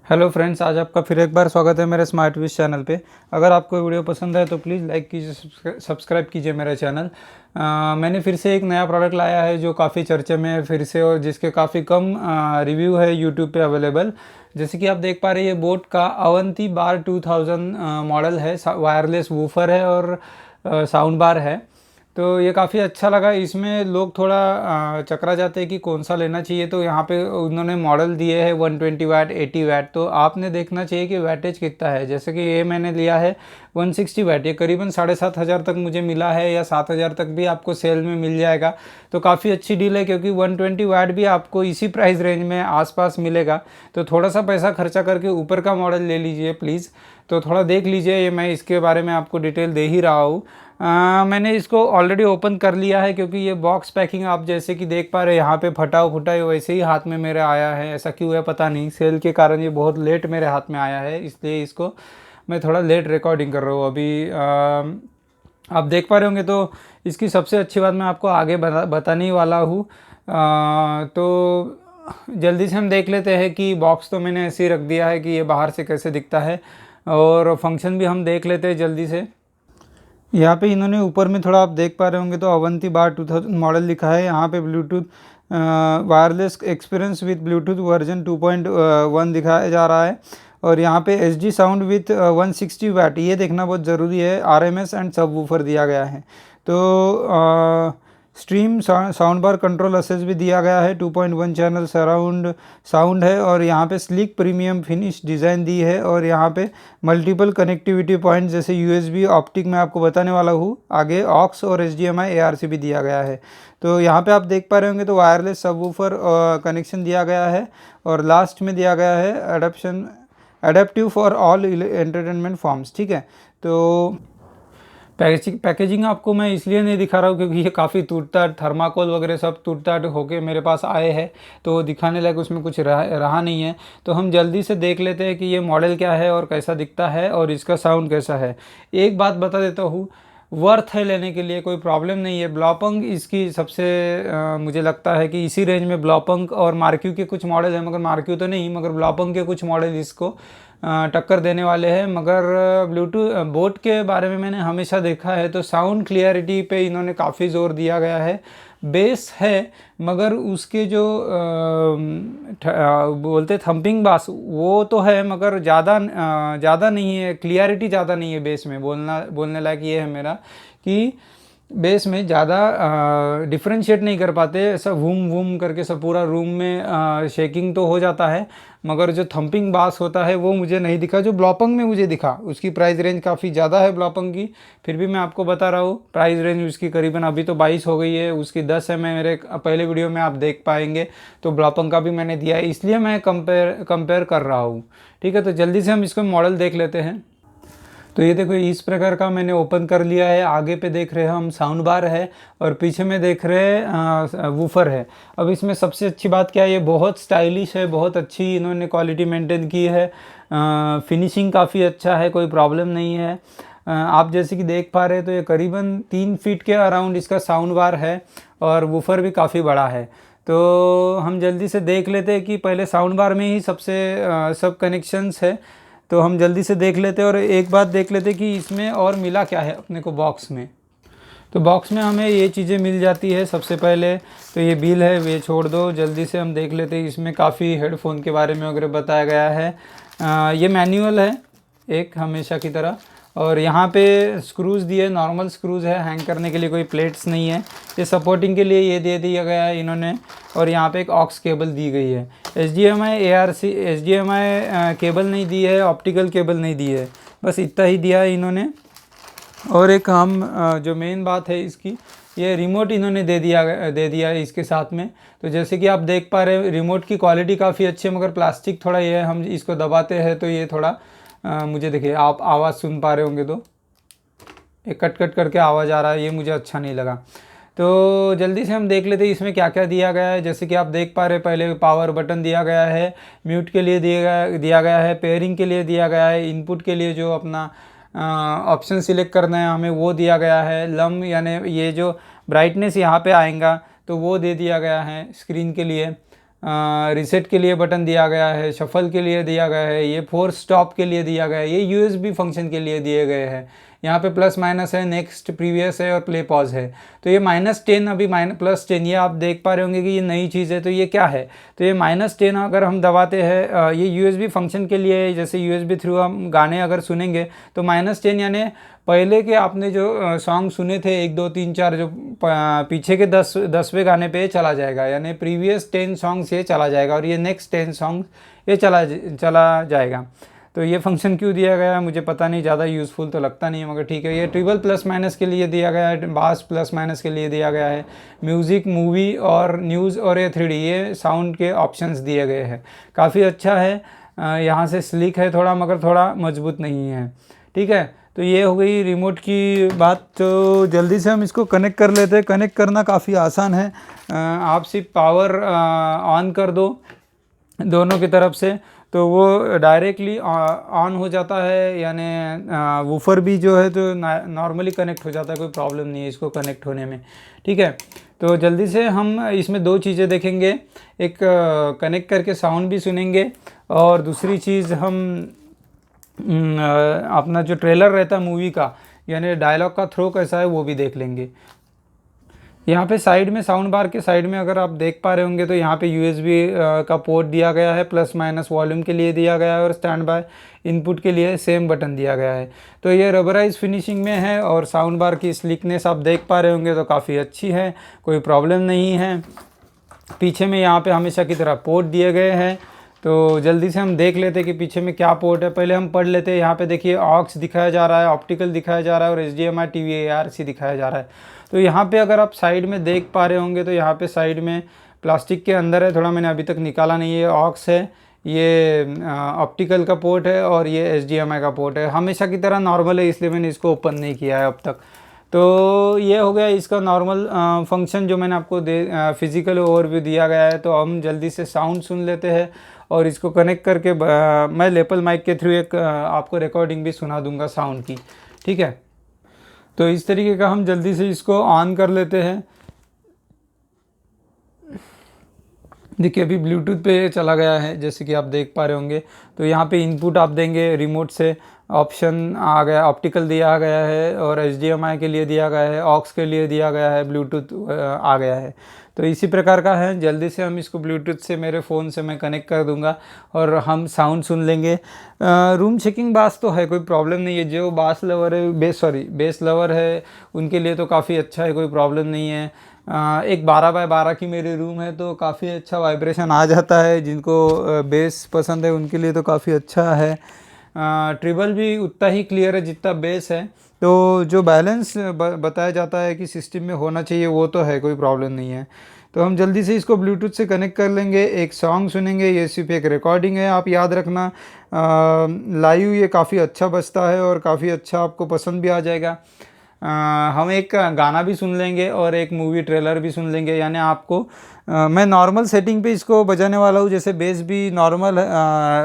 Hello friends, आज आपका फिर एक बार स्वागत है मेरे स्मार्ट विश चैनल पे। अगर आपको वीडियो पसंद है तो प्लीज़ लाइक कीजिए, सब्सक्राइब कीजिए मेरा चैनल। मैंने फिर से एक नया प्रोडक्ट लाया है जो काफ़ी चर्चे में है फिर से, और जिसके काफ़ी कम रिव्यू है यूट्यूब पे अवेलेबल। जैसे कि आप देख पा रहे हैं, ये बोट का अवंती बार 2000 मॉडल है। वायरलेस वूफर है और साउंड बार है। तो ये काफ़ी अच्छा लगा। इसमें लोग थोड़ा चकरा जाते हैं कि कौन सा लेना चाहिए, तो यहाँ पे उन्होंने मॉडल दिए हैं 120 वाट, 80 वाट। तो आपने देखना चाहिए कि वैटेज कितना है। जैसे कि ये मैंने लिया है 160 वाट, ये करीबन 7,500 तक मुझे मिला है, या 7,000 तक भी आपको सेल में मिल जाएगा। तो काफ़ी अच्छी डील है, क्योंकि 120 वाट भी आपको इसी प्राइस रेंज में आसपास मिलेगा। तो थोड़ा सा पैसा खर्चा करके ऊपर का मॉडल ले लीजिए प्लीज़। तो थोड़ा देख लीजिए, ये मैं इसके बारे में आपको डिटेल दे ही रहा हूँ। मैंने इसको ऑलरेडी ओपन कर लिया है, क्योंकि ये बॉक्स पैकिंग आप जैसे कि देख पा रहे हैं, यहाँ पे फटा फुटा वैसे ही हाथ में मेरे आया है। ऐसा क्यों है पता नहीं, सेल के कारण ये बहुत लेट मेरे हाथ में आया है, इसलिए इसको मैं थोड़ा लेट रिकॉर्डिंग कर रहा हूँ अभी। आप देख पा रहे होंगे। तो इसकी सबसे अच्छी बात मैं आपको आगे बताने ही वाला हूँ। तो जल्दी से हम देख लेते हैं कि बॉक्स तो मैंने ऐसे ही रख दिया है कि ये बाहर से कैसे दिखता है, और फंक्शन भी हम देख लेते हैं जल्दी से। यहाँ पे इन्होंने ऊपर में थोड़ा आप देख पा रहे होंगे तो अवंती बार 2000 मॉडल लिखा है। यहाँ पे Bluetooth wireless experience with Bluetooth version 2.1 दिखाया जा रहा है। और यहाँ पे एच डी साउंड विथ 160 वाट, ये देखना बहुत ज़रूरी है। RMS एंड सब वूफर दिया गया है। तो stream sound bar control assess भी दिया गया है। 2.1 चैनल सराउंड साउंड है, और यहाँ पे स्लिक प्रीमियम फिनिश डिज़ाइन दी है। और यहाँ पे मल्टीपल कनेक्टिविटी पॉइंट जैसे USB ऑप्टिक मैं आपको बताने वाला हूँ आगे, ऑक्स और HDMI ARC भी दिया गया है। तो यहाँ पे आप देख पा रहे होंगे तो वायरलेस सबवूफर कनेक्शन दिया गया है। और लास्ट में दिया गया है adaptive for all entertainment forms. ठीक है। तो पैकेजिंग आपको मैं इसलिए नहीं दिखा रहा हूँ क्योंकि ये काफ़ी टूटता, थर्माकोल वगैरह सब टूटता होके मेरे पास आए हैं, तो दिखाने लायक उसमें कुछ रहा नहीं है। तो हम जल्दी से देख लेते हैं कि ये मॉडल क्या है और कैसा दिखता है और इसका साउंड कैसा है। एक बात बता देता हूँ, वर्थ है लेने के लिए, कोई प्रॉब्लम नहीं है। ब्लॉपंग इसकी सबसे मुझे लगता है कि इसी रेंज में ब्लॉपंग और मार्क्यू के कुछ मॉडल हैं, मगर मार्क्यू तो नहीं, मगर ब्लॉपंग के कुछ मॉडल इसको टक्कर देने वाले हैं। मगर ब्लूटूथ बोट के बारे में मैंने हमेशा देखा है तो साउंड क्लियरिटी पे इन्होंने काफ़ी ज़ोर दिया गया है। बेस है, मगर उसके जो बोलते थंपिंग बास वो तो है, मगर ज़्यादा नहीं है, क्लियरिटी ज़्यादा नहीं है बेस में। बोलने लायक ये है मेरा कि बेस में ज़्यादा डिफ्रेंशिएट नहीं कर पाते, ऐसा वूम वूम करके सब पूरा रूम में शेकिंग तो हो जाता है, मगर जो थंपिंग बास होता है वो मुझे नहीं दिखा। जो ब्लॉपंग में मुझे दिखा, उसकी प्राइस रेंज काफ़ी ज़्यादा है ब्लॉपंग की। फिर भी मैं आपको बता रहा हूँ, प्राइस रेंज उसकी करीबन अभी तो 22 हो गई है, उसकी 10 है। मैं मेरे पहले वीडियो में आप देख पाएंगे। तो ब्लॉपंग का भी मैंने दिया है, इसलिए मैं कंपेयर कर रहा हूँ। ठीक है। तो जल्दी से हम इसको मॉडल देख लेते हैं। तो ये देखो, इस प्रकार का मैंने ओपन कर लिया है। आगे पे देख रहे हैं हम साउंड बार है, और पीछे में देख रहे हैं वूफर है। अब इसमें सबसे अच्छी बात क्या है, ये बहुत स्टाइलिश है, बहुत अच्छी इन्होंने क्वालिटी मेंटेन की है। फिनिशिंग काफ़ी अच्छा है, कोई प्रॉब्लम नहीं है। आप जैसे कि देख पा रहे हैं तो ये करीबन 3 फीट के अराउंड इसका साउंड बार है, और वूफर भी काफ़ी बड़ा है। तो हम जल्दी से देख लेते हैं कि पहले साउंड बार में ही सब कनेक्शंस है। तो हम जल्दी से देख लेते हैं, और एक बात देख लेते हैं कि इसमें और मिला क्या है अपने को बॉक्स में। तो बॉक्स में हमें ये चीज़ें मिल जाती है। सबसे पहले तो ये बिल है, ये छोड़ दो, जल्दी से हम देख लेते हैं। इसमें काफ़ी हेडफोन के बारे में वगैरह बताया गया है। ये मैनुअल है एक, हमेशा की तरह। और यहाँ पे स्क्रूज़ दिए, नॉर्मल स्क्रूज़ है, हैंग करने के लिए कोई प्लेट्स नहीं है। ये सपोर्टिंग के लिए ये दे दिया गया है इन्होंने। और यहाँ पे एक ऑक्स केबल दी गई है। HDMI ARC HDMI केबल नहीं दी है, ऑप्टिकल केबल नहीं दी है, बस इतना ही दिया है इन्होंने। और एक हम जो मेन बात है इसकी, ये रिमोट इन्होंने दे दिया है इसके साथ में। तो जैसे कि आप देख पा रहे हैं, रिमोट की क्वालिटी काफ़ी अच्छी है, मगर प्लास्टिक थोड़ा ये है, हम इसको दबाते हैं तो ये थोड़ा मुझे देखिए, आप आवाज़ सुन पा रहे होंगे तो एक कट कट करके आवाज़ आ रहा है, ये मुझे अच्छा नहीं लगा। तो जल्दी से हम देख लेते हैं इसमें क्या क्या दिया गया है। जैसे कि आप देख पा रहे हैं, पहले पावर बटन दिया गया है, म्यूट के लिए दिया गया है, पेयरिंग के लिए दिया गया है, इनपुट के लिए जो अपना ऑप्शन सिलेक्ट करना है हमें वो दिया गया है, लम यानी ये जो ब्राइटनेस यहाँ पे आएगा तो वो दे दिया गया है स्क्रीन के लिए। रीसेट के लिए बटन दिया गया है, शफल के लिए दिया गया है, ये फोर्स स्टॉप के लिए दिया गया है, ये यूएसबी फंक्शन के लिए दिए गए हैं। यहाँ पे प्लस माइनस है, नेक्स्ट प्रीवियस है और प्ले पॉज है। तो ये -10 अभी +10 ये आप देख पा रहे होंगे कि ये नई चीज़ है। तो ये क्या है, तो ये -10 अगर हम दबाते हैं, ये यूएसबी फंक्शन के लिए, जैसे यूएसबी थ्रू हम गाने अगर सुनेंगे तो -10 यानी पहले के आपने जो सॉन्ग सुने थे 1 2 3 4 जो पीछे के 10वें गाने पे चला जाएगा, यानी प्रीवियस 10 सॉन्ग्स ये चला जाएगा और ये नेक्स्ट 10 सॉन्ग ये चला जाएगा। तो ये फंक्शन क्यों दिया गया है मुझे पता नहीं, ज़्यादा यूज़फुल तो लगता नहीं है, मगर ठीक है। ये ट्रिबल प्लस माइनस के लिए दिया गया है, बास प्लस माइनस के लिए दिया गया है, म्यूज़िक, मूवी और न्यूज़ और ये 3D ये साउंड के ऑप्शंस दिए गए हैं। काफ़ी अच्छा है, यहाँ से स्लिक है थोड़ा, मगर थोड़ा मजबूत नहीं है। ठीक है, तो ये हो गई रिमोट की बात। तो जल्दी से हम इसको कनेक्ट कर लेते हैं। कनेक्ट करना काफ़ी आसान है, आप सिर्फ पावर ऑन कर दो दोनों की तरफ से, तो वो डायरेक्टली ऑन हो जाता है, यानी वूफर भी जो है तो नॉर्मली कनेक्ट हो जाता है, कोई प्रॉब्लम नहीं है इसको कनेक्ट होने में। ठीक है, तो जल्दी से हम इसमें 2 चीज़ें देखेंगे, एक कनेक्ट करके साउंड भी सुनेंगे और दूसरी चीज़ हम अपना जो ट्रेलर रहता है मूवी का, यानी डायलॉग का थ्रो कैसा है वो भी देख लेंगे। यहाँ पे साइड में, साउंड बार के साइड में अगर आप देख पा रहे होंगे तो यहाँ पे यूएसबी का पोर्ट दिया गया है, प्लस माइनस वॉल्यूम के लिए दिया गया है और स्टैंड बाय इनपुट के लिए सेम बटन दिया गया है। तो ये रबराइज फिनिशिंग में है और साउंड बार की स्लिकनेस आप देख पा रहे होंगे तो काफ़ी अच्छी है, कोई प्रॉब्लम नहीं है। पीछे में यहाँ पे हमेशा की तरह पोर्ट दिए गए हैं। तो जल्दी से हम देख लेते हैं कि पीछे में क्या पोर्ट है, पहले हम पढ़ लेते हैं। यहाँ पे देखिए ऑक्स दिखाया जा रहा है, ऑप्टिकल दिखाया जा रहा है और HDMI TV ARC दिखाया जा रहा है। तो यहाँ पे अगर आप साइड में देख पा रहे होंगे तो यहाँ पे साइड में प्लास्टिक के अंदर है, थोड़ा मैंने अभी तक निकाला नहीं है, ऑक्स है, ये ऑप्टिकल का पोर्ट है और ये HDMI का पोर्ट है। हमेशा की तरह नॉर्मल है, इसलिए मैंने इसको ओपन नहीं किया है अब तक। तो ये हो गया इसका नॉर्मल फंक्शन जो मैंने आपको फिज़िकल ओवरव्यू दिया गया है। तो हम जल्दी से साउंड सुन लेते हैं और इसको कनेक्ट करके मैं लेपल माइक के थ्रू एक आपको रिकॉर्डिंग भी सुना दूंगा साउंड की। ठीक है, तो इस तरीके का हम जल्दी से इसको ऑन कर लेते हैं। देखिए अभी ब्लूटूथ पे चला गया है, जैसे कि आप देख पा रहे होंगे। तो यहाँ पे इनपुट आप देंगे रिमोट से, ऑप्शन आ गया, ऑप्टिकल दिया गया है और HDMI के लिए दिया गया है, ऑक्स के लिए दिया गया है, ब्लूटूथ आ गया है। तो इसी प्रकार का है। जल्दी से हम इसको ब्लूटूथ से मेरे फ़ोन से मैं कनेक्ट कर दूंगा और हम साउंड सुन लेंगे। रूम चेकिंग बास तो है, कोई प्रॉब्लम नहीं है। जो बास लवर है, बेस लवर है, उनके लिए तो काफ़ी अच्छा है, कोई प्रॉब्लम नहीं है। एक 12 बाय 12 की मेरी रूम है तो काफ़ी अच्छा वाइब्रेशन आ जाता है। जिनको बेस पसंद है उनके लिए तो काफ़ी अच्छा है। ट्रिबल भी उतना ही क्लियर है जितना बेस है। तो जो बैलेंस बताया जाता है कि सिस्टम में होना चाहिए वो तो है, कोई प्रॉब्लम नहीं है। तो हम जल्दी से इसको ब्लूटूथ से कनेक्ट कर लेंगे, एक सॉन्ग सुनेंगे। ये सिर्फ एक रिकॉर्डिंग है, आप याद रखना। लाइव ये काफ़ी अच्छा बजता है और काफ़ी अच्छा आपको पसंद भी आ जाएगा। हम एक गाना भी सुन लेंगे और एक मूवी ट्रेलर भी सुन लेंगे। यानी आपको मैं नॉर्मल सेटिंग पे इसको बजाने वाला हूँ, जैसे बेस भी नॉर्मल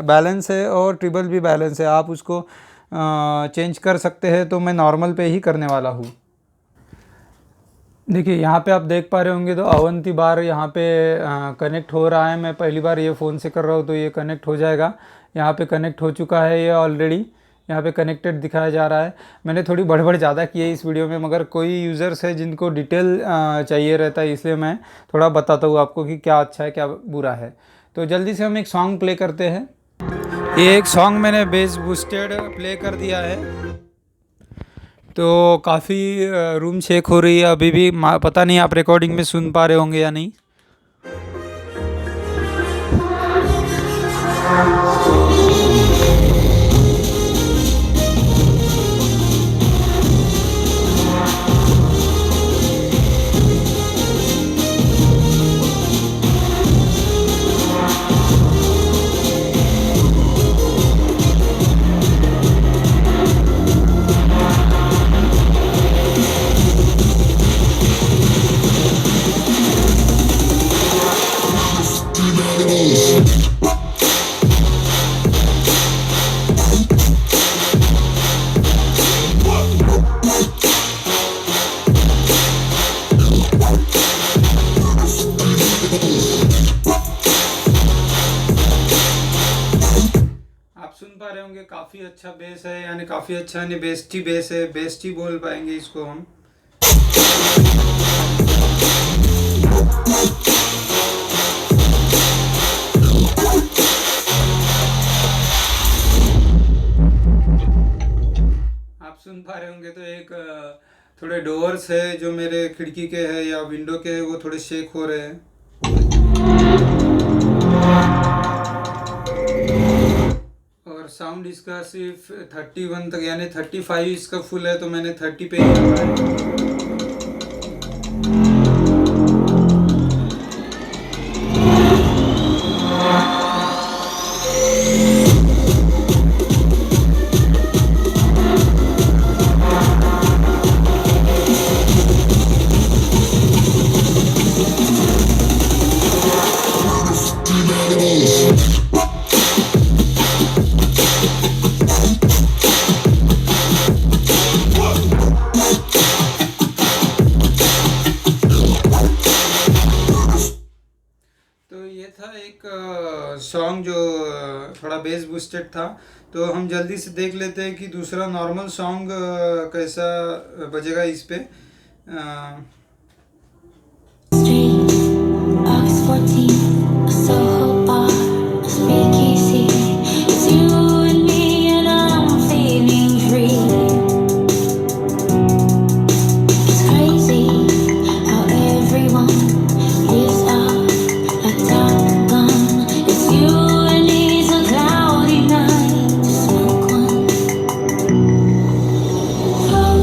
बैलेंस है और ट्रिबल भी बैलेंस है, आप उसको चेंज कर सकते हैं। तो मैं नॉर्मल पे ही करने वाला हूँ। देखिए यहाँ पे आप देख पा रहे होंगे तो अवंती बार यहाँ पे कनेक्ट हो रहा है। मैं पहली बार ये फ़ोन से कर रहा हूँ तो ये कनेक्ट हो जाएगा। यहाँ पे कनेक्ट हो चुका है ये ऑलरेडी, यहाँ पे कनेक्टेड दिखाया जा रहा है। मैंने थोड़ी बड़बड़ ज़्यादा की है इस वीडियो में, मगर कोई यूज़र्स है जिनको डिटेल चाहिए रहता है, इसलिए मैं थोड़ा बताता हूँ आपको कि क्या अच्छा है क्या बुरा है। तो जल्दी से हम एक सॉन्ग प्ले करते हैं। ये एक सॉन्ग मैंने बेस बूस्टेड प्ले कर दिया है। तो काफ़ी रूम शेक हो रही है अभी भी, पता नहीं आप रिकॉर्डिंग में सुन पा रहे होंगे या नहीं। सुन पा रहे होंगे काफ़ी अच्छा बेस है, यानी काफ़ी अच्छा यानी बेस्टी बेस है, बेस्टी बोल पाएंगे इसको हम। आप सुन पा रहे होंगे तो एक थोड़े डोर्स है जो मेरे खिड़की के है या विंडो के है, वो थोड़े शेक हो रहे हैं। और साउंड इसका सिर्फ 31 तक, यानी 35 इसका फुल है, तो मैंने 30 पे ही रखा है। तो ये था एक सॉन्ग जो थोड़ा बेस बूस्टेड था। तो हम जल्दी से देख लेते हैं कि दूसरा नॉर्मल सॉन्ग कैसा बजेगा इस पे। August 14th, a Soho bar, a speakeasy. It's you and me, and I'm feeling free. It's crazy how everyone lives out like Top Gun. It's you and me's a cloudy night to smoke one. How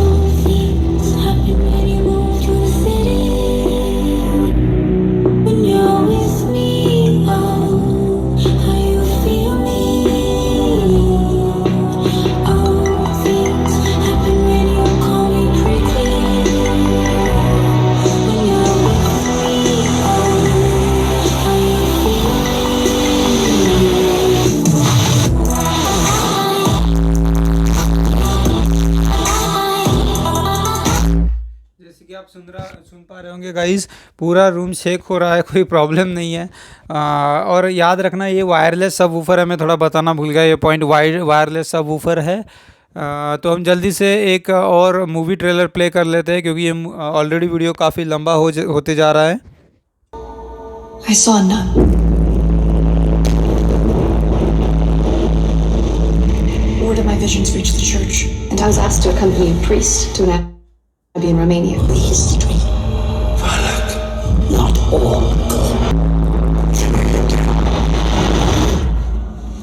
things happen when you move to the city. When you're with me, oh, how you feel me. Oh, things happen when you call me pretty. When you're with me, oh, how you जैसे कि आप सुन पा रहे होंगे guys, पूरा room shake हो रहा है, कोई प्रॉब्लम नहीं है। और याद रखना ये वायरलेस सब वूफर है, मैं थोड़ा बताना भूल गया, ये पॉइंट वायरलेस सब वूफर है। तो हम जल्दी से एक और मूवी ट्रेलर प्ले कर लेते हैं, क्योंकि ये ऑलरेडी वीडियो काफ़ी लंबा होते जा रहा है। I saw none. Word of my visions reached the church, And I was asked to accompany a priest to an abbey in Romania. The history. Valak, not all good.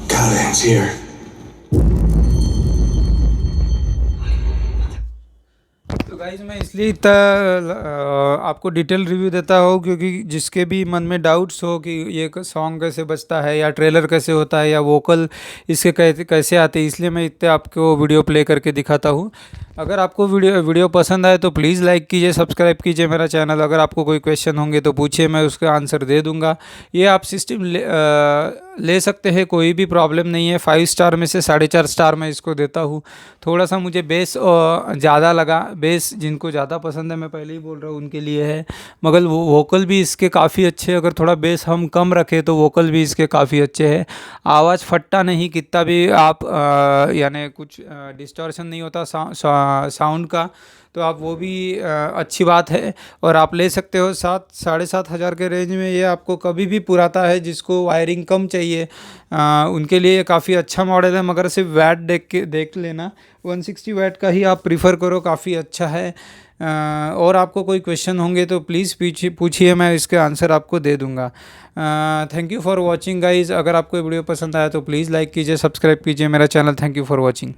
Callahan's here. तो guys मैं इसलिए इतना आपको detail review देता हूँ, क्योंकि जिसके भी मन में डाउट्स हो कि ये सॉन्ग कैसे बजता है या ट्रेलर कैसे होता है या वोकल इसके कैसे आते हैं, इसलिए मैं इतने आपको वीडियो प्ले करके दिखाता हूँ। अगर आपको वीडियो पसंद आए तो प्लीज़ लाइक कीजिए, सब्सक्राइब कीजिए मेरा चैनल। अगर आपको कोई क्वेश्चन होंगे तो पूछिए, मैं उसका आंसर दे दूँगा। ये आप सिस्टम ले सकते हैं, कोई भी प्रॉब्लम नहीं है। 5 स्टार में से 4.5 स्टार मैं इसको देता हूँ। थोड़ा सा मुझे बेस ज़्यादा लगा, बेस जिनको ज़्यादा पसंद है, मैं पहले ही बोल रहा हूँ उनके लिए है, मगर वो वोकल भी इसके काफ़ी अच्छे। अगर थोड़ा बेस हम कम रखें तो वोकल भी इसके काफ़ी अच्छे हैं। आवाज़ फटता नहीं, कितना भी आप यानी कुछ डिस्टॉर्शन नहीं होता साउंड का, तो आप वो भी अच्छी बात है। और आप ले सकते हो 7-7.5 हज़ार के रेंज में। ये आपको कभी भी पुराता है, जिसको वायरिंग कम चाहिए उनके लिए काफ़ी अच्छा मॉडल है। मगर सिर्फ वैट देख लेना, 160 वैट का ही आप प्रीफर करो, काफ़ी अच्छा है। और आपको कोई क्वेश्चन होंगे तो प्लीज़ पूछिए, मैं इसके आंसर आपको दे दूंगा। Thank you for watching guys. अगर आपको वीडियो पसंद आया तो प्लीज़ लाइक कीजिए, सब्सक्राइब कीजिए मेरा channel. Thank you for watching.